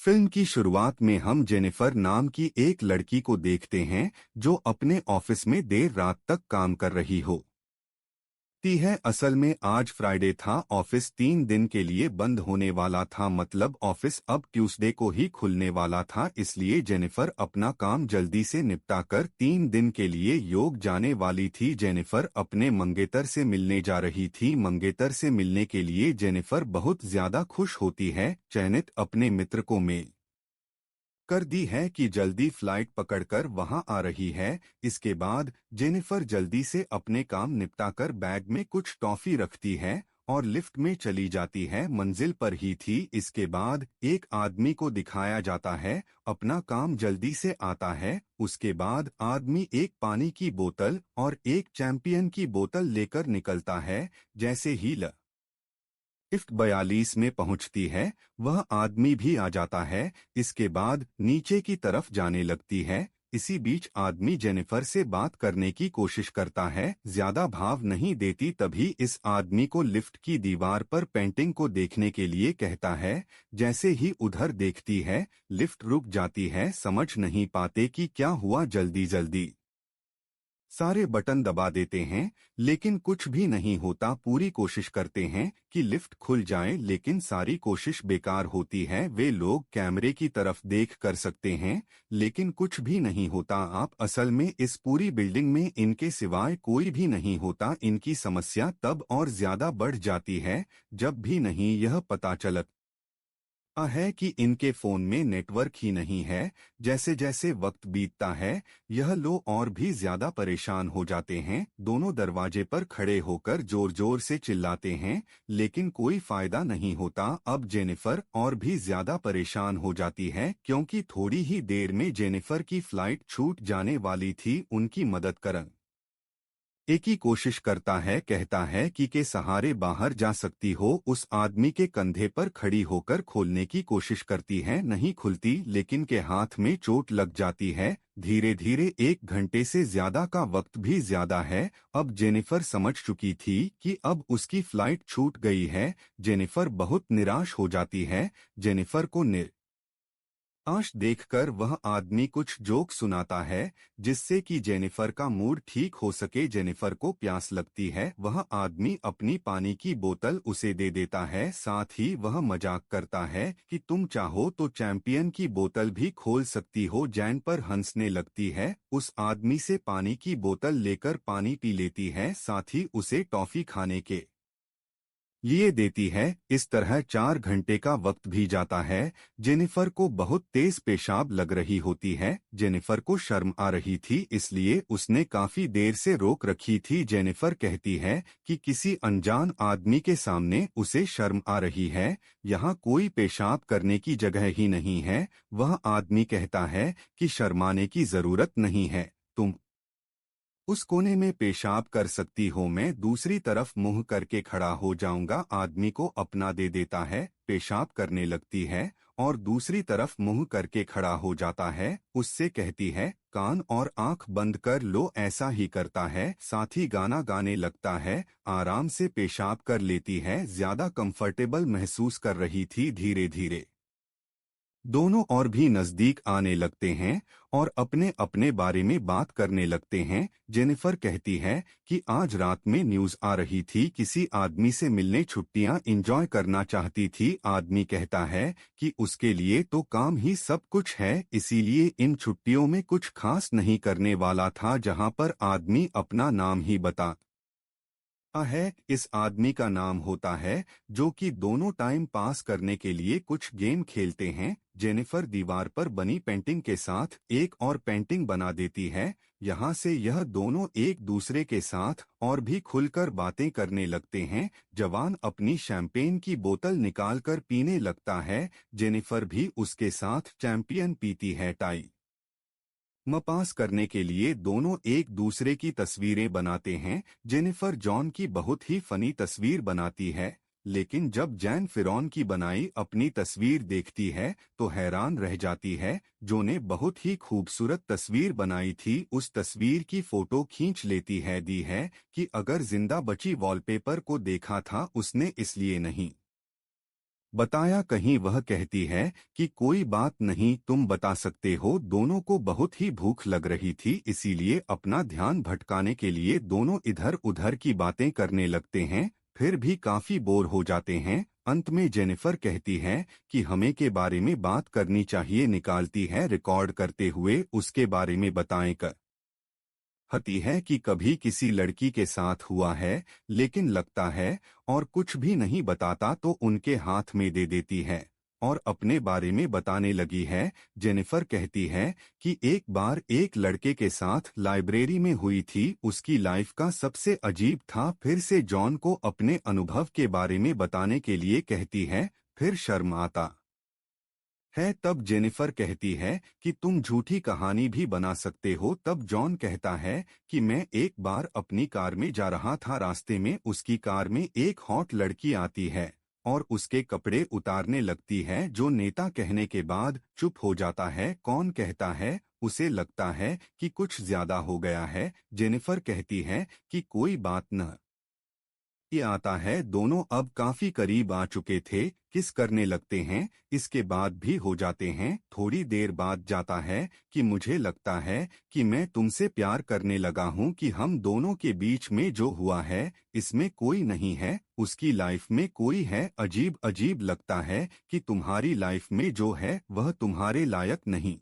Film की शुरुआत में हम जेनिफर नाम की एक लड़की को देखते हैं जो अपने ऑफिस में देर रात तक काम कर रही होती है। असल में आज फ्राइडे था, ऑफिस 3 दिन के लिए बंद होने वाला था, मतलब ऑफिस अब ट्यूसडे को ही खुलने वाला था। इसलिए जेनिफर अपना काम जल्दी से निपटा कर 3 दिन के लिए योग जाने वाली थी। जेनिफर अपने मंगेतर से मिलने जा रही थी। मंगेतर से मिलने के लिए जेनिफर बहुत ज्यादा खुश होती है। चयनित अपने मित्र को मेल कर दी है कि जल्दी फ्लाइट पकड़कर वहां आ रही है। इसके बाद जेनिफर जल्दी से अपने काम निपटाकर बैग में कुछ टॉफी रखती है और लिफ्ट में चली जाती है। मंजिल पर ही थी, इसके बाद एक आदमी को दिखाया जाता है। अपना काम जल्दी से आता है। उसके बाद आदमी एक पानी की बोतल और एक चैंपियन की बोतल लेकर निकलता है। जैसे ही लिफ्ट 42 में पहुंचती है, वह आदमी भी आ जाता है। इसके बाद नीचे की तरफ जाने लगती है। इसी बीच आदमी जेनिफर से बात करने की कोशिश करता है, ज्यादा भाव नहीं देती। तभी इस आदमी को लिफ्ट की दीवार पर पेंटिंग को देखने के लिए कहता है। जैसे ही उधर देखती है, लिफ्ट रुक जाती है। समझ नहीं पाते कि क्या हुआ, जल्दी जल्दी सारे बटन दबा देते हैं, लेकिन कुछ भी नहीं होता। पूरी कोशिश करते हैं कि लिफ्ट खुल जाए, लेकिन सारी कोशिश बेकार होती है। वे लोग कैमरे की तरफ देख कर सकते हैं, लेकिन कुछ भी नहीं होता। आप असल में इस पूरी बिल्डिंग में इनके सिवाय कोई भी नहीं होता। इनकी समस्या तब और ज्यादा बढ़ जाती है जब भी नहीं यह पता चलता है कि इनके फोन में नेटवर्क ही नहीं है। जैसे जैसे वक्त बीतता है, यह लोग और भी ज्यादा परेशान हो जाते हैं। दोनों दरवाजे पर खड़े होकर जोर जोर से चिल्लाते हैं, लेकिन कोई फायदा नहीं होता। अब जेनिफर और भी ज्यादा परेशान हो जाती है, क्योंकि थोड़ी ही देर में जेनिफर की फ्लाइट छूट जाने वाली थी। उनकी मदद करन एक ही कोशिश करता है, कहता है कि के सहारे बाहर जा सकती हो। उस आदमी के कंधे पर खड़ी होकर खोलने की कोशिश करती है, नहीं खुलती, लेकिन के हाथ में चोट लग जाती है। धीरे धीरे 1 घंटे से ज्यादा का वक्त भी ज्यादा है। अब जेनिफर समझ चुकी थी कि अब उसकी फ्लाइट छूट गई है। जेनिफर बहुत निराश हो जाती है। जेनिफर को आश देखकर वह आदमी कुछ जोक सुनाता है, जिससे कि जेनिफर का मूड ठीक हो सके। जेनिफर को प्यास लगती है, वह आदमी अपनी पानी की बोतल उसे दे देता है। साथ ही वह मजाक करता है कि तुम चाहो तो चैंपियन की बोतल भी खोल सकती हो। जैन पर हंसने लगती है, उस आदमी से पानी की बोतल लेकर पानी पी लेती है, साथ ही उसे टॉफी खाने के लिए देती है। इस तरह 4 घंटे का वक्त भी जाता है। जेनिफर को बहुत तेज पेशाब लग रही होती है। जेनिफर को शर्म आ रही थी, इसलिए उसने काफी देर से रोक रखी थी। जेनिफर कहती है कि किसी अनजान आदमी के सामने उसे शर्म आ रही है। यहाँ कोई पेशाब करने की जगह ही नहीं है। वह आदमी कहता है कि शर्माने की जरूरत नहीं है, तुम उस कोने में पेशाब कर सकती हो, मैं दूसरी तरफ मुंह करके खड़ा हो जाऊंगा। आदमी को अपना दे देता है, पेशाब करने लगती है और दूसरी तरफ मुंह करके खड़ा हो जाता है। उससे कहती है कान और आंख बंद कर लो। ऐसा ही करता है, साथ ही गाना गाने लगता है। आराम से पेशाब कर लेती है, ज्यादा कंफर्टेबल महसूस कर रही थी। धीरे धीरे दोनों और भी नजदीक आने लगते हैं और अपने अपने बारे में बात करने लगते हैं। जेनिफर कहती है कि आज रात में न्यूज़ आ रही थी, किसी आदमी से मिलने छुट्टियां एंजॉय करना चाहती थी। आदमी कहता है कि उसके लिए तो काम ही सब कुछ है, इसीलिए इन छुट्टियों में कुछ खास नहीं करने वाला था। जहां पर आदमी अपना नाम ही बता है, इस आदमी का नाम होता है, जो कि दोनों टाइम पास करने के लिए कुछ गेम खेलते हैं। जेनिफर दीवार पर बनी पेंटिंग के साथ एक और पेंटिंग बना देती है। यहाँ से यह दोनों एक दूसरे के साथ और भी खुलकर बातें करने लगते हैं। जवान अपनी शैंपेन की बोतल निकालकर पीने लगता है। जेनिफर भी उसके साथ चैंपियन पीती है। टाई पास करने के लिए दोनों एक दूसरे की तस्वीरें बनाते हैं। जेनिफर जॉन की बहुत ही फनी तस्वीर बनाती है, लेकिन जब जैन फिरौन की बनाई अपनी तस्वीर देखती है तो हैरान रह जाती है। जो ने बहुत ही खूबसूरत तस्वीर बनाई थी, उस तस्वीर की फोटो खींच लेती है। दी है कि अगर जिंदा बची वॉलपेपर को देखा था उसने, इसलिए नहीं बताया। कहीं वह कहती है कि कोई बात नहीं, तुम बता सकते हो। दोनों को बहुत ही भूख लग रही थी, इसीलिए अपना ध्यान भटकाने के लिए दोनों इधर उधर की बातें करने लगते हैं, फिर भी काफी बोर हो जाते हैं। अंत में जेनिफर कहती है कि हमें के बारे में बात करनी चाहिए, निकालती है रिकॉर्ड करते हुए उसके बारे में बताएं कर हती है कि कभी किसी लड़की के साथ हुआ है, लेकिन लगता है और कुछ भी नहीं बताता तो उनके हाथ में दे देती है और अपने बारे में बताने लगी है। जेनिफर कहती है कि एक बार एक लड़के के साथ लाइब्रेरी में हुई थी, उसकी लाइफ का सबसे अजीब था। फिर से जॉन को अपने अनुभव के बारे में बताने के लिए कहती है, फिर शर्म आता है। तब जेनिफर कहती है कि तुम झूठी कहानी भी बना सकते हो। तब जॉन कहता है कि मैं एक बार अपनी कार में जा रहा था, रास्ते में उसकी कार में एक हॉट लड़की आती है और उसके कपड़े उतारने लगती है। जो नेता कहने के बाद चुप हो जाता है। कौन कहता है उसे लगता है कि कुछ ज्यादा हो गया है। जेनिफर कहती है कि कोई बात न ये आता है। दोनों अब काफी करीब आ चुके थे, किस करने लगते हैं, इसके बाद भी हो जाते हैं। थोड़ी देर बाद जाता है कि मुझे लगता है कि मैं तुमसे प्यार करने लगा हूं, कि हम दोनों के बीच में जो हुआ है इसमें कोई नहीं है, उसकी लाइफ में कोई है। अजीब अजीब लगता है कि तुम्हारी लाइफ में जो है वह तुम्हारे लायक नहीं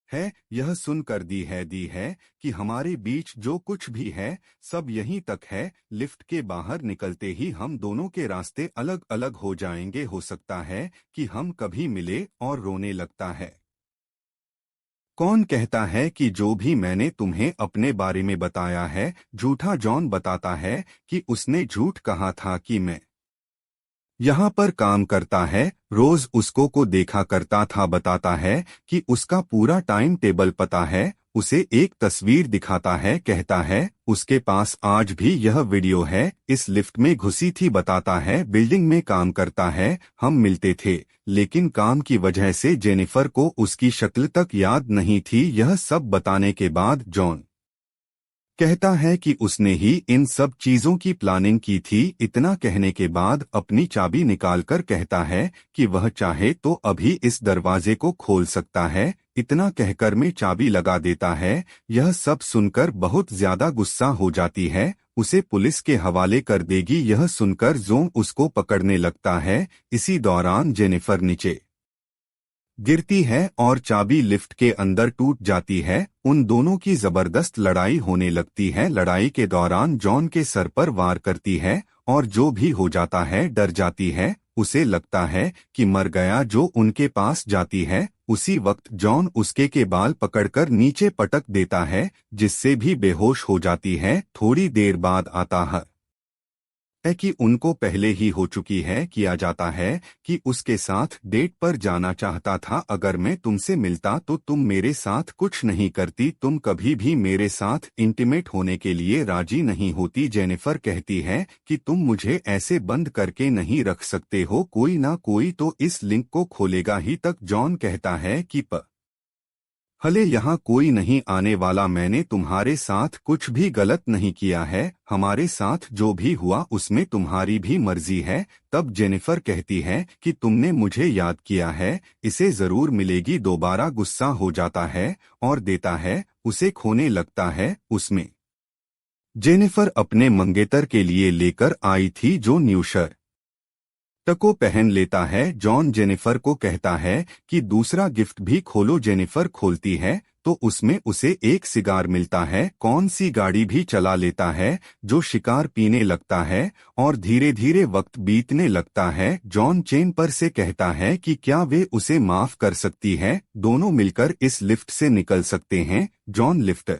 है। यह सुनकर दी है कि हमारे बीच जो कुछ भी है सब यहीं तक है। लिफ्ट के बाहर निकलते ही हम दोनों के रास्ते अलग अलग हो जाएंगे, हो सकता है कि हम कभी मिले। और रोने लगता है। कौन कहता है कि जो भी मैंने तुम्हें अपने बारे में बताया है झूठा। जॉन बताता है कि उसने झूठ कहा था कि मैं यहाँ पर काम करता है, रोज उसको को देखा करता था। बताता है कि उसका पूरा टाइम टेबल पता है। उसे एक तस्वीर दिखाता है, कहता है उसके पास आज भी यह वीडियो है, इस लिफ्ट में घुसी थी। बताता है बिल्डिंग में काम करता है, हम मिलते थे, लेकिन काम की वजह से जेनिफर को उसकी शक्ल तक याद नहीं थी। यह सब बताने के बाद जॉन कहता है कि उसने ही इन सब चीजों की प्लानिंग की थी। इतना कहने के बाद अपनी चाबी निकालकर कहता है कि वह चाहे तो अभी इस दरवाजे को खोल सकता है। इतना कहकर मैं चाबी लगा देता है। यह सब सुनकर बहुत ज्यादा गुस्सा हो जाती है, उसे पुलिस के हवाले कर देगी। यह सुनकर जोन उसको पकड़ने लगता है। इसी दौरान जेनिफर नीचे गिरती है और चाबी लिफ्ट के अंदर टूट जाती है। उन दोनों की जबरदस्त लड़ाई होने लगती है। लड़ाई के दौरान जॉन के सर पर वार करती है और जो भी हो जाता है डर जाती है। उसे लगता है कि मर गया। जो उनके पास जाती है उसी वक्त जॉन उसके के बाल पकड़कर नीचे पटक देता है, जिससे भी बेहोश हो जाती है। थोड़ी देर बाद आता है कि उनको पहले ही हो चुकी है। किया जाता है कि उसके साथ डेट पर जाना चाहता था। अगर मैं तुमसे मिलता तो तुम मेरे साथ कुछ नहीं करती, तुम कभी भी मेरे साथ इंटीमेट होने के लिए राजी नहीं होती। जेनिफर कहती है कि तुम मुझे ऐसे बंद करके नहीं रख सकते हो, कोई ना कोई तो इस लिंक को खोलेगा ही। तक जॉन कहता है कि हले यहाँ कोई नहीं आने वाला, मैंने तुम्हारे साथ कुछ भी गलत नहीं किया है, हमारे साथ जो भी हुआ उसमें तुम्हारी भी मर्जी है। तब जेनिफर कहती है कि तुमने मुझे याद किया है, इसे जरूर मिलेगी। दोबारा गुस्सा हो जाता है और देता है, उसे खोने लगता है। उसमें जेनिफर अपने मंगेतर के लिए लेकर आई थी जो न्यू शर्ट को पहन लेता है। जॉन जेनिफर को कहता है कि दूसरा गिफ्ट भी खोलो। जेनिफर खोलती है तो उसमें उसे एक सिगार मिलता है। कौन सी गाड़ी भी चला लेता है, जो शिकार पीने लगता है और धीरे धीरे वक्त बीतने लगता है। जॉन चेन पर से कहता है कि क्या वे उसे माफ कर सकती है, दोनों मिलकर इस लिफ्ट से निकल सकते हैं। जॉन लिफ्ट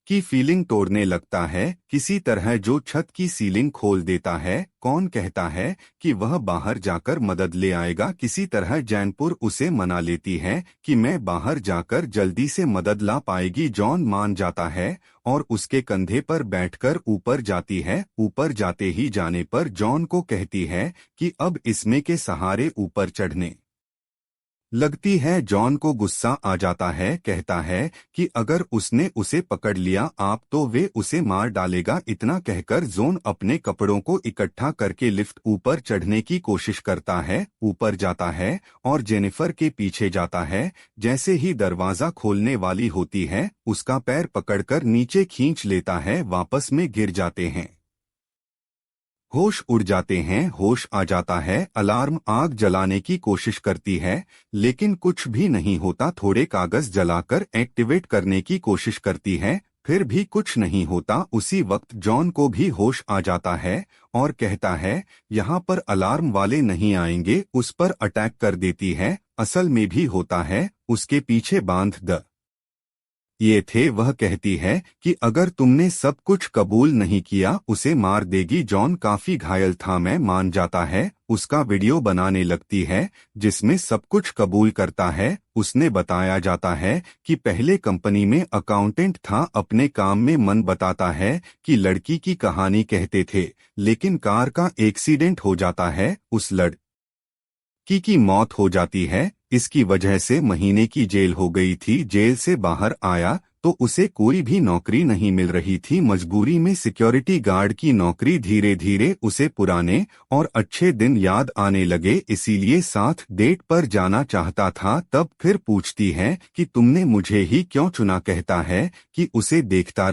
की फीलिंग तोड़ने लगता है किसी तरह, जो छत की सीलिंग खोल देता है। कौन कहता है कि वह बाहर जाकर मदद ले आएगा। किसी तरह जैनपुर उसे मना लेती है कि मैं बाहर जाकर जल्दी से मदद ला पाएगी। जॉन मान जाता है और उसके कंधे पर बैठकर ऊपर जाती है। ऊपर जाते ही जाने पर जॉन को कहती है कि अब इसमें के सहारे ऊपर चढ़ने लगती है जॉन को गुस्सा आ जाता है, कहता है कि अगर उसने उसे पकड़ लिया आप तो वे उसे मार डालेगा। इतना कहकर जॉन अपने कपड़ों को इकट्ठा करके लिफ्ट ऊपर चढ़ने की कोशिश करता है, ऊपर जाता है और जेनिफर के पीछे जाता है। जैसे ही दरवाजा खोलने वाली होती है उसका पैर पकड़कर नीचे खींच लेता है, वापस में गिर जाते हैं। होश उड़ जाते हैं, होश आ जाता है। अलार्म आग जलाने की कोशिश करती है लेकिन कुछ भी नहीं होता। थोड़े कागज जलाकर एक्टिवेट करने की कोशिश करती है, फिर भी कुछ नहीं होता। उसी वक्त जॉन को भी होश आ जाता है और कहता है यहाँ पर अलार्म वाले नहीं आएंगे, उस पर अटैक कर देती है। असल में भी होता है, उसके पीछे बांध द ये थे। वह कहती है कि अगर तुमने सब कुछ कबूल नहीं किया उसे मार देगी। जॉन काफी घायल था, मैं मान जाता है। उसका वीडियो बनाने लगती है जिसमें सब कुछ कबूल करता है। उसने बताया जाता है कि पहले कंपनी में अकाउंटेंट था, अपने काम में मन बताता है कि लड़की की कहानी कहते थे लेकिन कार का एक्सीडेंट हो जाता है, उस लड़की की मौत हो जाती है। इसकी वजह से महीने की जेल हो गई थी। जेल से बाहर आया तो उसे कोई भी नौकरी नहीं मिल रही थी। मजबूरी में सिक्योरिटी गार्ड की नौकरी। धीरे धीरे उसे पुराने और अच्छे दिन याद आने लगे, इसीलिए साथ डेट पर जाना चाहता था। तब फिर पूछती है कि तुमने मुझे ही क्यों चुना। कहता है कि उसे देखता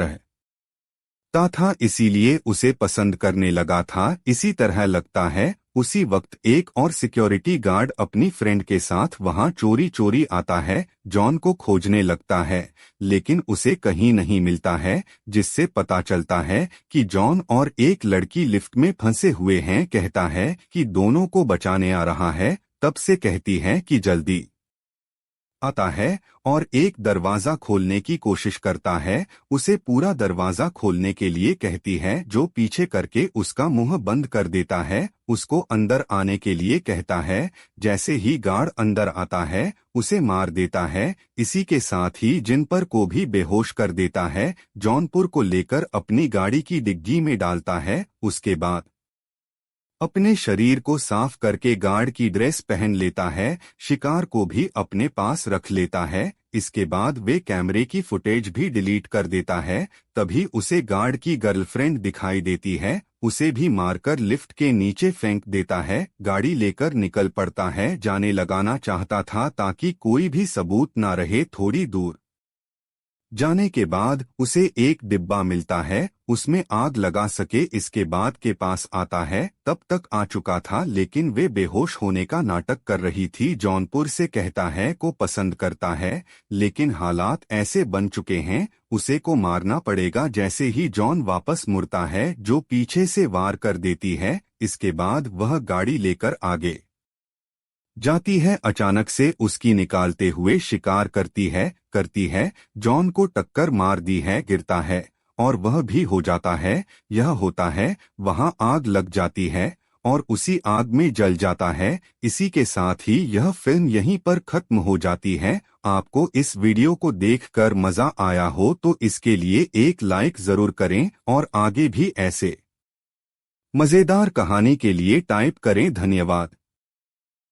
था इसीलिए उसे पसंद करने लगा था। इसी तरह लगता है उसी वक्त एक और सिक्योरिटी गार्ड अपनी फ्रेंड के साथ वहां चोरी चोरी आता है। जॉन को खोजने लगता है लेकिन उसे कहीं नहीं मिलता है, जिससे पता चलता है कि जॉन और एक लड़की लिफ्ट में फंसे हुए हैं। कहता है कि दोनों को बचाने आ रहा है। तब से कहती है कि जल्दी आता है और एक दरवाजा खोलने की कोशिश करता है। उसे पूरा दरवाजा खोलने के लिए कहती है, जो पीछे करके उसका मुंह बंद कर देता है। उसको अंदर आने के लिए कहता है। जैसे ही गार्ड अंदर आता है उसे मार देता है। इसी के साथ ही जिन पर को भी बेहोश कर देता है। जौनपुर को लेकर अपनी गाड़ी की डिग्गी में डालता है। उसके बाद अपने शरीर को साफ करके गार्ड की ड्रेस पहन लेता है। शिकार को भी अपने पास रख लेता है। इसके बाद वे कैमरे की फुटेज भी डिलीट कर देता है। तभी उसे गार्ड की गर्लफ्रेंड दिखाई देती है, उसे भी मारकर लिफ्ट के नीचे फेंक देता है। गाड़ी लेकर निकल पड़ता है। जाने लगाना चाहता था ताकि कोई भी सबूत ना रहे। थोड़ी दूर जाने के बाद उसे एक डिब्बा मिलता है, उसमें आग लगा सके। इसके बाद के पास आता है, तब तक आ चुका था लेकिन वे बेहोश होने का नाटक कर रही थी। जौनपुर से कहता है को पसंद करता है लेकिन हालात ऐसे बन चुके हैं उसे को मारना पड़ेगा। जैसे ही जॉन वापस मुड़ता है जो पीछे से वार कर देती है। इसके बाद वह गाड़ी लेकर आगे जाती है। अचानक से उसकी निकालते हुए शिकार करती है। जॉन को टक्कर मार दी है, गिरता है और वह भी हो जाता है। यह होता है वहां आग लग जाती है और उसी आग में जल जाता है। इसी के साथ ही यह फिल्म यहीं पर खत्म हो जाती है। आपको इस वीडियो को देखकर मजा आया हो तो इसके लिए एक लाइक जरूर करें और आगे भी ऐसे मजेदार कहानी के लिए टाइप करें। धन्यवाद।